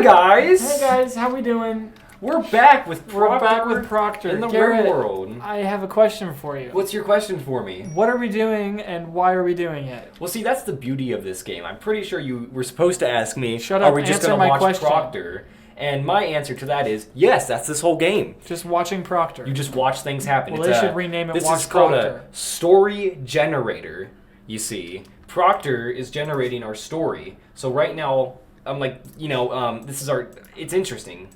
guys! Hey guys, how we doing? We're back with Proctor. in the Garrett, real world. I have a question for you. What's your question for me? What are we doing and why are we doing it? Well, see, that's the beauty of this game. I'm pretty sure you were supposed to ask me, Shut up, are we just answer going to my watch question. Proctor? And my answer to that is, yes, that's this whole game. Just watching Proctor. You just watch things happen. Well, they should rename it This Watch is called Proctor. a story generator, you see. Proctor is generating our story. So right now, I'm like, this is it's interesting.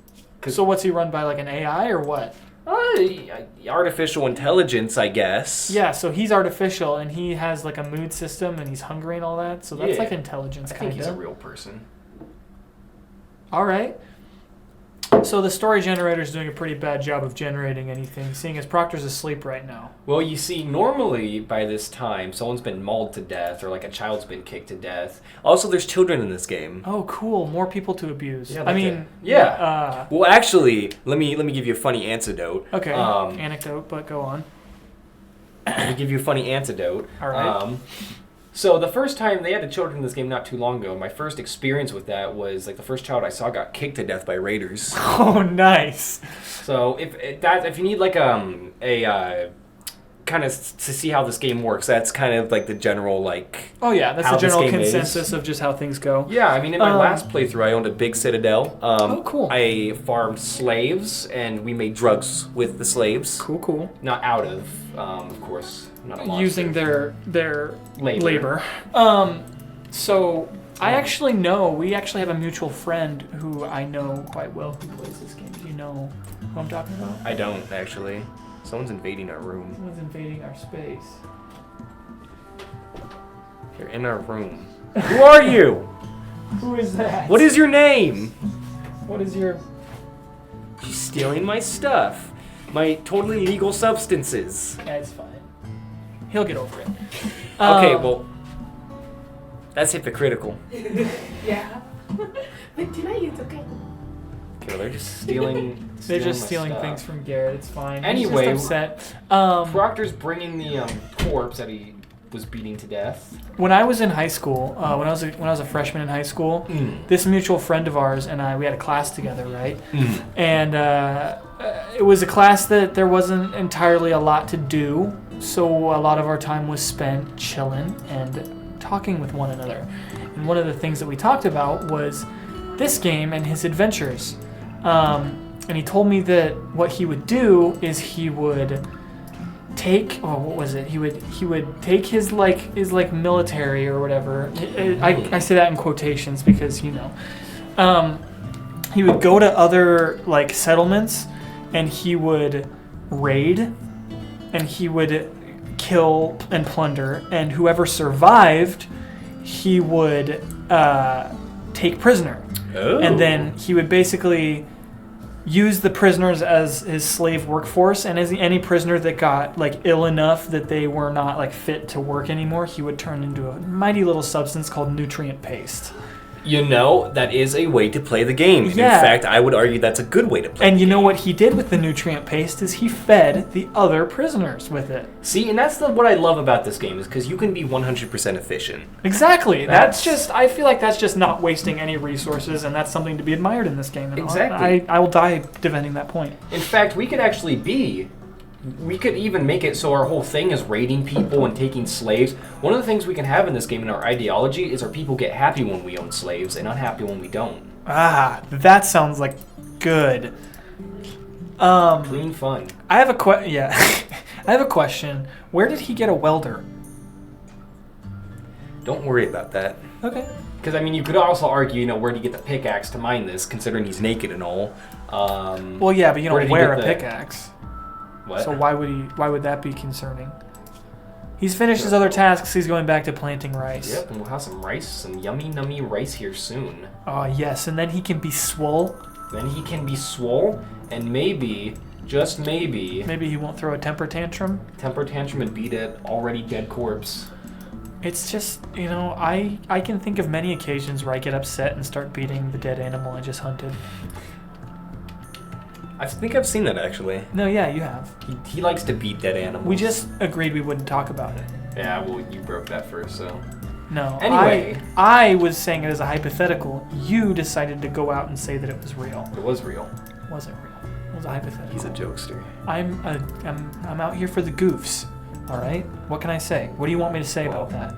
So what's he run by, like an AI or what? Artificial intelligence, I guess. Yeah, so he's artificial and he has like a mood system and he's hungry and all that. So that's like intelligence, I think he's a real person. All right. So the story generator is doing a pretty bad job of generating anything, seeing as Proctor's asleep right now. Well, you see, normally by this time, someone's been mauled to death or like a child's been kicked to death. Also, there's children in this game. Oh, cool. More people to abuse. Yeah, well, actually, let me give you a funny antidote. Okay, anecdote, but go on. Let me give you a funny antidote. All right. So the first time they had the children in this game not too long ago, my first experience with that was like the first child I saw got kicked to death by raiders. Oh, nice. So if you need like a kind of to see how this game works, that's kind of like the general like. Oh yeah, that's the general consensus is. Of just how things go. Yeah, I mean in my last playthrough I owned a big citadel. Oh cool. I farmed slaves and we made drugs with the slaves. Cool. Not out of course. Not a monster. Using their labor. So I actually know, we actually have a mutual friend who I know quite well who plays this game. Do you know who I'm talking about? I don't, actually. Someone's invading our room. Someone's invading our space. You're in our room. Who are you? Who is that? What is your name? What is your... She's stealing my stuff. My totally legal substances. That's fine. He'll get over it. Okay, well, that's hypocritical. Yeah. But tonight it's okay. Okay, well, they're just stealing. They're just stealing stuff. things from Garrett. It's fine. Anyway, he's just upset. Proctor's bringing the corpse that he was beating to death. When I was in high school, when I was a freshman in high school, this mutual friend of ours and I, we had a class together, right? And it was a class that there wasn't entirely a lot to do, so a lot of our time was spent chilling and talking with one another. And one of the things that we talked about was this game and his adventures. And he told me that what he would do is he would take he would take his military or whatever. I say that in quotations because he would go to other like settlements and he would raid and he would kill and plunder, and whoever survived he would take prisoner. And then he would basically use the prisoners as his slave workforce, and as any prisoner that got like ill enough that they were not like fit to work anymore, he would turn into a mighty little substance called nutrient paste. That is a way to play the game. Yeah. In fact, I would argue that's a good way to play And you know what he did with the nutrient paste is he fed the other prisoners with it. See, and that's what I love about this game, is because you can be 100% efficient. Exactly. I feel like that's just not wasting any resources, and that's something to be admired in this game. And Exactly. I will die defending that point. In fact, we could even make it so our whole thing is raiding people and taking slaves. One of the things we can have in this game in our ideology is our people get happy when we own slaves and unhappy when we don't. That sounds like good. Clean fun. I have a I have a question. Where did he get a welder? Don't worry about that. Okay. Because, I mean, you could also argue, where do you get the pickaxe to mine this, considering he's naked and all. Well, yeah, but you don't wear a pickaxe. What? So why would that be concerning? He's finished his other tasks. He's going back to planting rice. Yep, and we'll have some rice, some yummy, nummy rice here soon. Oh, yes, and then he can be swole. And maybe, just maybe... Maybe he won't throw a temper tantrum. And beat an already dead corpse. It's just, I can think of many occasions where I get upset and start beating the dead animal I just hunted. I think I've seen that, actually. No, yeah, you have. He likes to beat dead animals. We just agreed we wouldn't talk about it. Yeah, well, you broke that first, so... No. Anyway. I was saying it as a hypothetical. You decided to go out and say that it was real. It was real. It wasn't real. It was a hypothetical. He's a jokester. I'm out here for the goofs. All right. What can I say? What do you want me to say about that?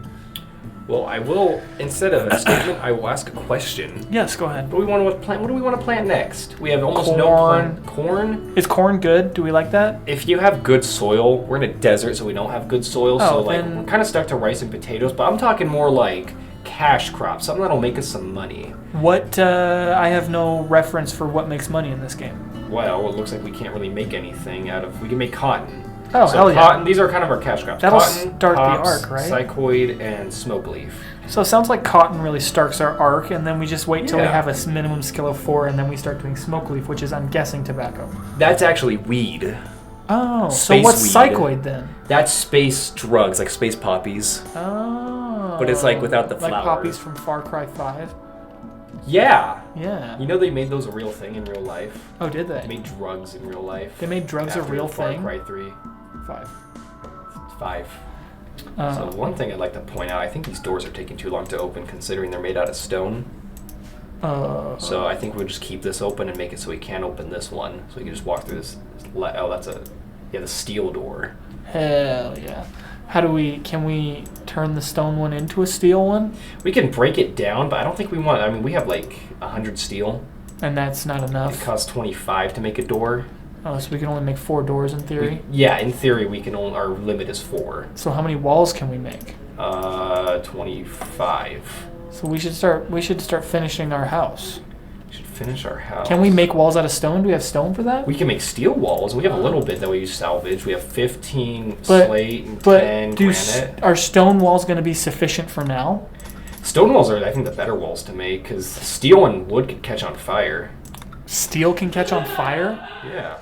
Well, I will, instead of a statement, I will ask a question. Yes, go ahead. What do we want to plant next? We have almost no plant. Corn. Is corn good? Do we like that? If you have good soil, we're in a desert, so we don't have good soil. So like we're kind of stuck to rice and potatoes. But I'm talking more like cash crops, something that'll make us some money. What? I have no reference for what makes money in this game. Well, it looks like we can't really make anything out of. We can make cotton. Oh, so hell yeah. Cotton, these are kind of our cash crops. That'll Cotton, start hops, the arc, right? Psychoid, and smoke leaf. So it sounds like cotton really starts our arc, and then we just wait till we Yeah. have a minimum skill of 4, and then we start doing smoke leaf, which is, I'm guessing, tobacco. That's actually weed. Oh, so Space what's weed. psychoid then? That's space drugs, like space poppies. Oh. But it's like without the like flower. poppies from Far Cry 5? Yeah. Yeah. You know they made those a real thing in real life? Oh, did they? They made drugs in real life. They made drugs a after real Far thing? Cry 3. 5. 5. So one thing I'd like to point out, I think these doors are taking too long to open considering they're made out of stone. So I think we'll just keep this open and make it so we can't open this one. So we can just walk through this. Oh, that's the steel door. Hell yeah. Can we turn the stone one into a steel one? We can break it down, but I don't think we want, I mean, we have like 100 steel. And that's not It enough? costs 25 to make a door. Oh, so we can only make 4 doors in theory? Yeah, in theory, we can only, our limit is 4. So how many walls can we make? 25. So we should start finishing our house. We should finish our house. Can we make walls out of stone? Do we have stone for that? We can make steel walls. We have a little bit that we use salvage. We have 15 slate and 10 granite. Are stone walls going to be sufficient for now? Stone walls are, I think, the better walls to make because steel and wood could catch on fire. Steel can catch on fire? Yeah.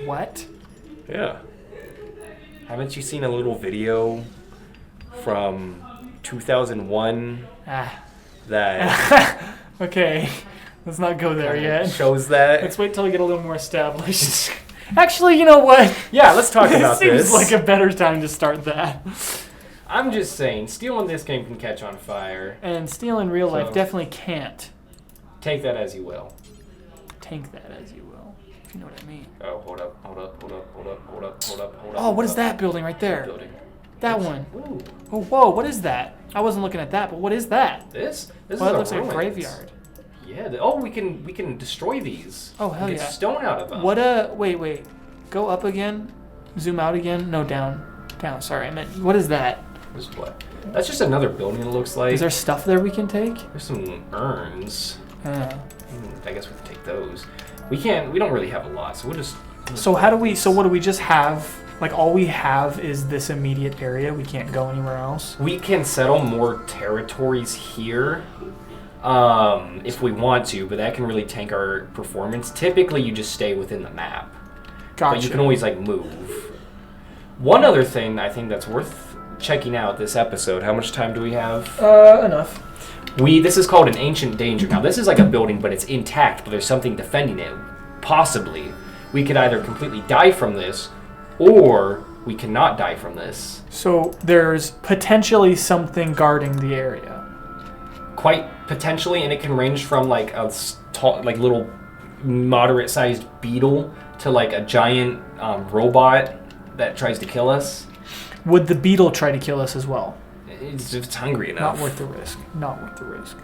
What? Yeah. Haven't you seen a little video from 2001 that Okay, let's not go there yet. shows that? Let's wait till we get a little more established. Actually, you know what? Yeah, let's talk about It this. seems like a better time to start that. I'm just saying, steel in this game can catch on fire. And steel in real life So- definitely can't. Take that as you will. Take that as you will, if you know what I mean. Oh, hold up. Oh, what is that building right there? Building. That one. Ooh. Oh, whoa, what is that? I wasn't looking at that, but what is that? This Well, is it a looks like a ruins. graveyard. Yeah. We can destroy these. Oh, hell We get yeah. stone out of them. What wait. Go up again. Zoom out again. No, down. Down, sorry. I meant, what is that? This is what? That's just another building. It looks like. Is there stuff there we can take? There's some urns. I guess we can take those. We don't really have a lot, so we'll just. So what do we just have? Like all we have is this immediate area. We can't go anywhere else. We can settle more territories here if we want to, but that can really tank our performance. Typically, you just stay within the map. Gotcha. But you can always like move. One other thing I think that's worth checking out this episode. How much time do we have? Enough. This is called an ancient danger. Now this is like a building, but it's intact, but there's something defending it. Possibly. We could either completely die from this, or we cannot die from this. So there's potentially something guarding the area. Quite potentially, and it can range from like a little moderate-sized beetle to like a giant robot that tries to kill us. Would the beetle try to kill us as well? If it's hungry enough. Not worth the risk. Not worth the risk.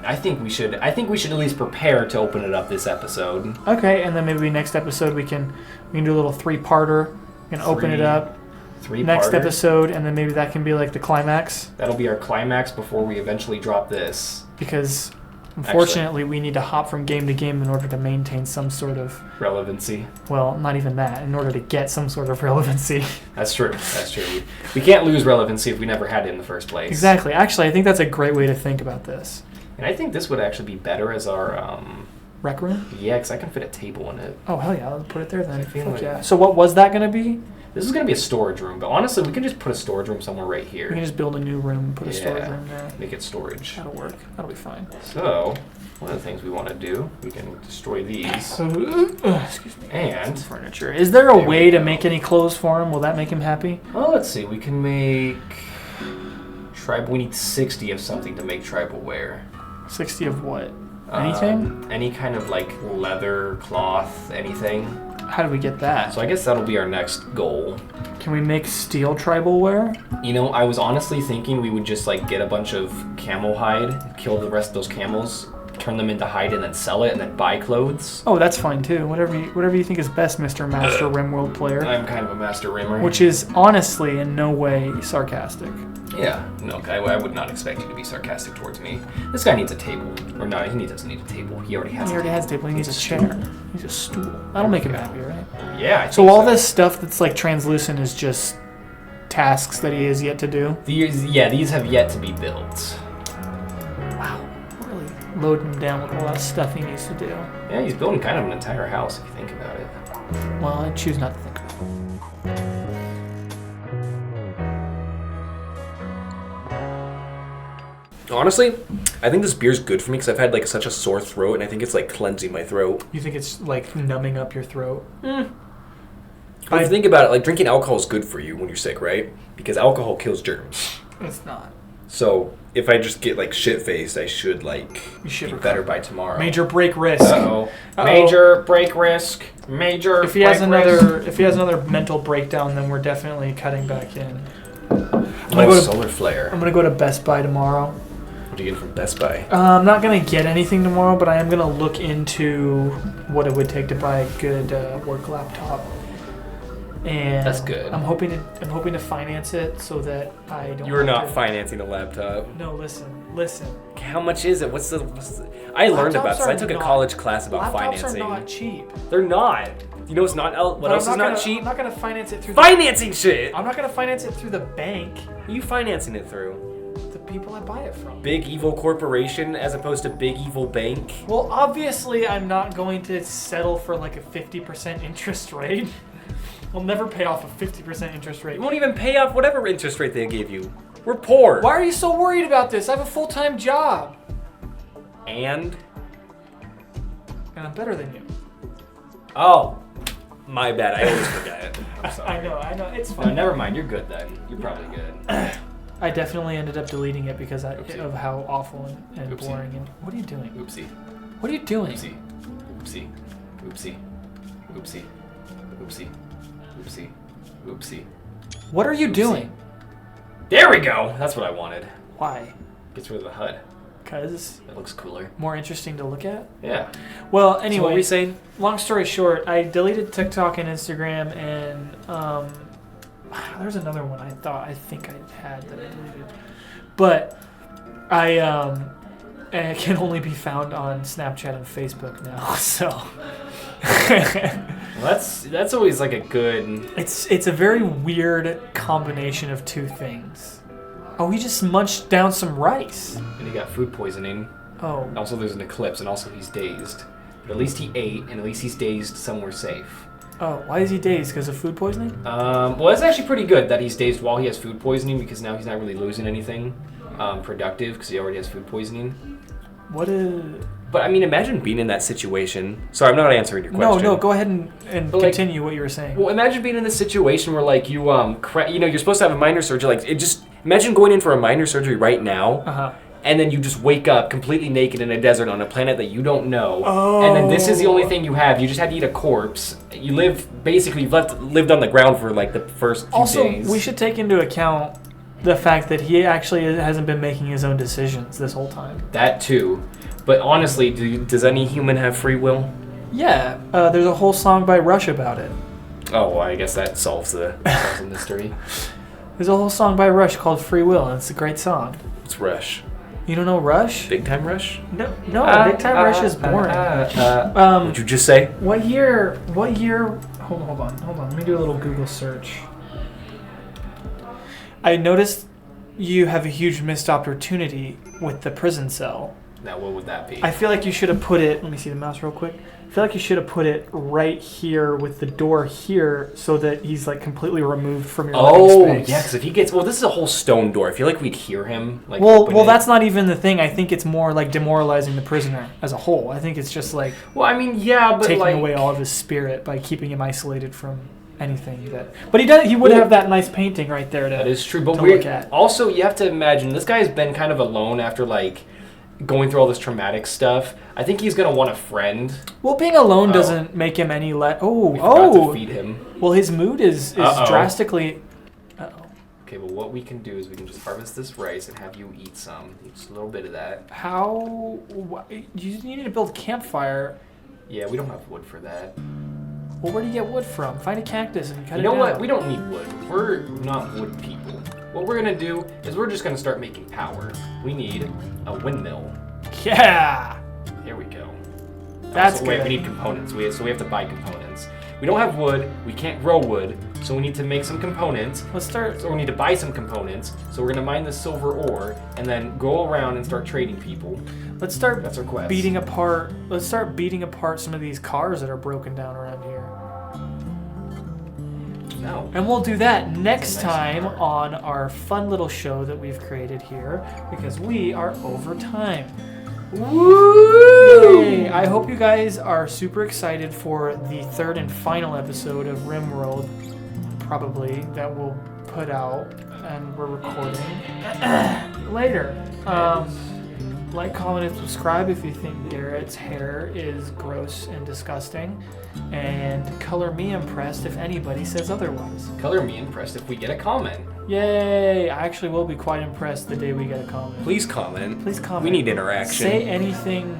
I think we should at least prepare to open it up this episode. Okay, and then maybe next episode we can do a little 3-parter. We can open it up. 3-parter. Next episode, and then maybe that can be like the climax. That'll be our climax before we eventually drop this. Because unfortunately we need to hop from game to game in order to maintain some sort of relevancy. Well, not even that. In order to get some sort of relevancy. That's true. That's true. We can't lose relevancy if we never had it in the first place. Exactly. Actually, I think that's a great way to think about this. And I think this would actually be better as our rec room? Yeah, because I can fit a table in it. Oh, hell yeah. I'll put it there then. Fuck like, yeah. So what was that going to be? This is going to be a storage room, but honestly, we can just put a storage room somewhere right here. We can just build a new room and put a storage room there. Make it storage. That'll work. That'll be fine. So, one of the things we want to do, we can destroy these. Excuse me. And furniture. Is there a way to make any clothes for him? Will that make him happy? Well, let's see. We can make Tribal. We need 60 of something to make tribal wear. 60 of what? Anything? Any kind of like leather, cloth, anything. How do we get that? So I guess that'll be our next goal. Can we make steel tribal wear? You know, I was honestly thinking we would just like get a bunch of camel hide, kill the rest of those camels, turn them into hide, and then sell it, and then buy clothes. Oh, that's fine too. Whatever you think is best, Mr. Master RimWorld player. I'm kind of a master rimmer. Which is honestly in no way sarcastic. Yeah, no, I would not expect you to be sarcastic towards me. This guy needs a table. Or no, he doesn't need a table. He already has He already has a table. He needs a chair. He needs a stool. That'll make him happy, right? Yeah, I think So all this stuff that's like translucent is just tasks that he has yet to do? These have yet to be built. Wow. Really loading him down with a lot of stuff he needs to do. Yeah, he's building kind of an entire house if you think about it. Well, I choose not to think about it. Honestly, I think this beer's good for me because I've had like such a sore throat, and I think it's like cleansing my throat. You think it's like numbing up your throat? If you think about it, like drinking alcohol is good for you when you're sick, right? Because alcohol kills germs. It's not. So if I just get like shit faced, I should like should be recover. better by tomorrow. Major break risk. Uh-oh. Major break risk. Major. If he has another mental breakdown, then we're definitely cutting back in. Solar flare. I'm gonna go to Best Buy tomorrow. What are you getting from Best Buy? I'm not gonna get anything tomorrow, but I am gonna look into what it would take to buy a good work laptop. And that's good. I'm hoping to finance it so that I don't. You're not financing a laptop. No, listen. How much is it? What's the I learned about this. I took a college class about financing. Laptops are not cheap. They're not. You know what's not? What else is not cheap? I'm not gonna finance it through. Financing shit. I'm not gonna finance it through the bank. Who are you financing it through? The people I buy it from. Big evil corporation as opposed to big evil bank. Well, obviously, I'm not going to settle for like a 50% interest rate. I'll never pay off a 50% interest rate. You won't even pay off whatever interest rate they gave you. We're poor. Why are you so worried about this? I have a full-time job. And I'm better than you. Oh, my bad. I always forget it. I'm sorry. I know. It's No, fine. never mind. You're good then. You're probably good. I definitely ended up deleting it because Oopsie. of how awful and Oopsie. boring. And what are you doing? Oopsie. What are you doing? Oopsie. Oopsie. Oopsie. Oopsie. Oopsie. Oopsie. Oopsie. What are you Oopsie. doing? There we go. That's what I wanted. Why? Gets rid of the HUD. Because It looks cooler. more interesting to look at. Yeah. Well, So anyway. what were we saying? Long story short, I deleted TikTok and Instagram, and there's another one I think I had that I deleted, but I can only be found on Snapchat and Facebook now. So Well, that's always like a good. it's a very weird combination of two things. Oh, he just munched down some rice. And he got food poisoning. Oh, Also, there's an eclipse, and also he's dazed. But at least he ate, and at least he's dazed somewhere safe. why is he dazed? Because of food poisoning? Well, it's actually pretty good that he's dazed while he has food poisoning because now he's not really losing anything productive because he already has food poisoning. What is? But I mean, imagine being in that situation. Sorry, I'm not answering your question. No, go ahead and But, like, continue what you were saying. Well, imagine being in this situation where like you you're supposed to have a minor surgery. Like imagine going in for a minor surgery right now. And then you just wake up completely naked in a desert on a planet that you don't know. And then this is the only thing you have. You just had to eat a corpse. You lived on the ground for like the first few days. Also, we should take into account the fact that he actually hasn't been making his own decisions this whole time. That too. But honestly, does any human have free will? Yeah, there's a whole song by Rush about it. Oh, well, I guess that solves the mystery. There's a whole song by Rush called Free Will, and it's a great song. It's Rush. You don't know Rush? Big Time Rush? No, Big Time Rush is boring. What'd you just say? What year? Hold on. Let me do a little Google search. I noticed you have a huge missed opportunity with the prison cell. Now, what would that be? I feel like you should have put it, let me see the mouse real quick. I feel like you should have put it right here with the door here so that he's like completely removed from your living space. Yeah, because if he gets, this is a whole stone door. I feel like we'd hear him. Like, Well, open it. that's not even the thing. I think it's more like demoralizing the prisoner as a whole. I think it's just like Well, I mean, yeah, but taking like, away all of his spirit by keeping him isolated from anything that. But he would have that nice painting right there. That is true, but to look at. Also, you have to imagine, this guy's been kind of alone after, like, going through all this traumatic stuff. I think he's going to want a friend. Well, being alone doesn't make him any less... We forgot to feed him. Well, his mood is drastically... Uh-oh. Okay, well, what we can do is we can just harvest this rice and have you eat some. Eat just a little bit of that. How... You need to build a campfire. Yeah, we don't have wood for that. Well, where do you get wood from? Find a cactus and cut it down. You know what? We don't need wood. We're not wood people. What we're going to do is we're just going to start making power. We need a windmill. Yeah! Here we go. That's good. Wait, we need components. So we have to buy components. We don't have wood. We can't grow wood. So we need to make some components. Let's start. So we need to buy some components. So we're going to mine the silver ore and then go around and start trading people. Let's start That's our quest. beating apart. Let's start beating apart some of these cars that are broken down around here. No. And we'll do that next time on our fun little show that we've created here because we are over time. Woo! Yay. I hope you guys are super excited for the third and final episode of RimWorld, probably, that we'll put out, and we're recording later. Like, comment, and subscribe if you think Garrett's hair is gross and disgusting. And color me impressed if anybody says otherwise. Color me impressed if we get a comment. Yay! I actually will be quite impressed the day we get a comment. Please comment. Please comment. We need interaction. Say anything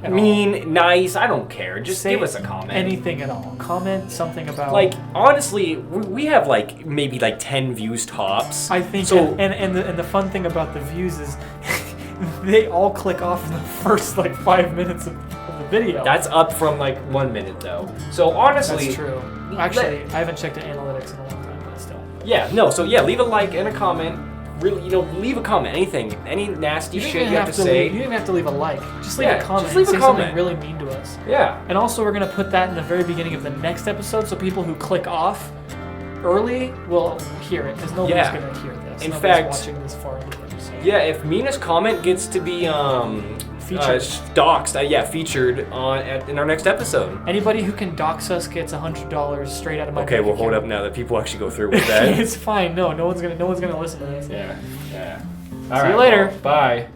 at mean, all. Nice, I don't care. Just Say give us a comment. Anything at all. Comment something about... Like, honestly, we have, like, maybe, like, 10 views tops. I think... So, and the fun thing about the views is... they all click off in the first, like, 5 minutes of the video. That's up from, like, 1 minute, though. So, honestly... That's true. Actually, I haven't checked the analytics in a long time, but still. Yeah, no, so, yeah, leave a like and a comment. Really, leave a comment. Anything. Any nasty shit you have to say. You don't even have to leave a like. Just leave a comment. Just leave a comment. Something really mean to us. Yeah. And also, we're going to put that in the very beginning of the next episode, so people who click off early will hear it, because nobody's going to hear this. In fact, watching this far into the episode. Yeah, if Mina's comment gets to be featured, featured in our next episode. Anybody who can dox us gets $100 straight out of my. Okay, well, hold up now that people actually go through with that. It's fine. No one's gonna listen to this. Yeah. See you later. Well, bye.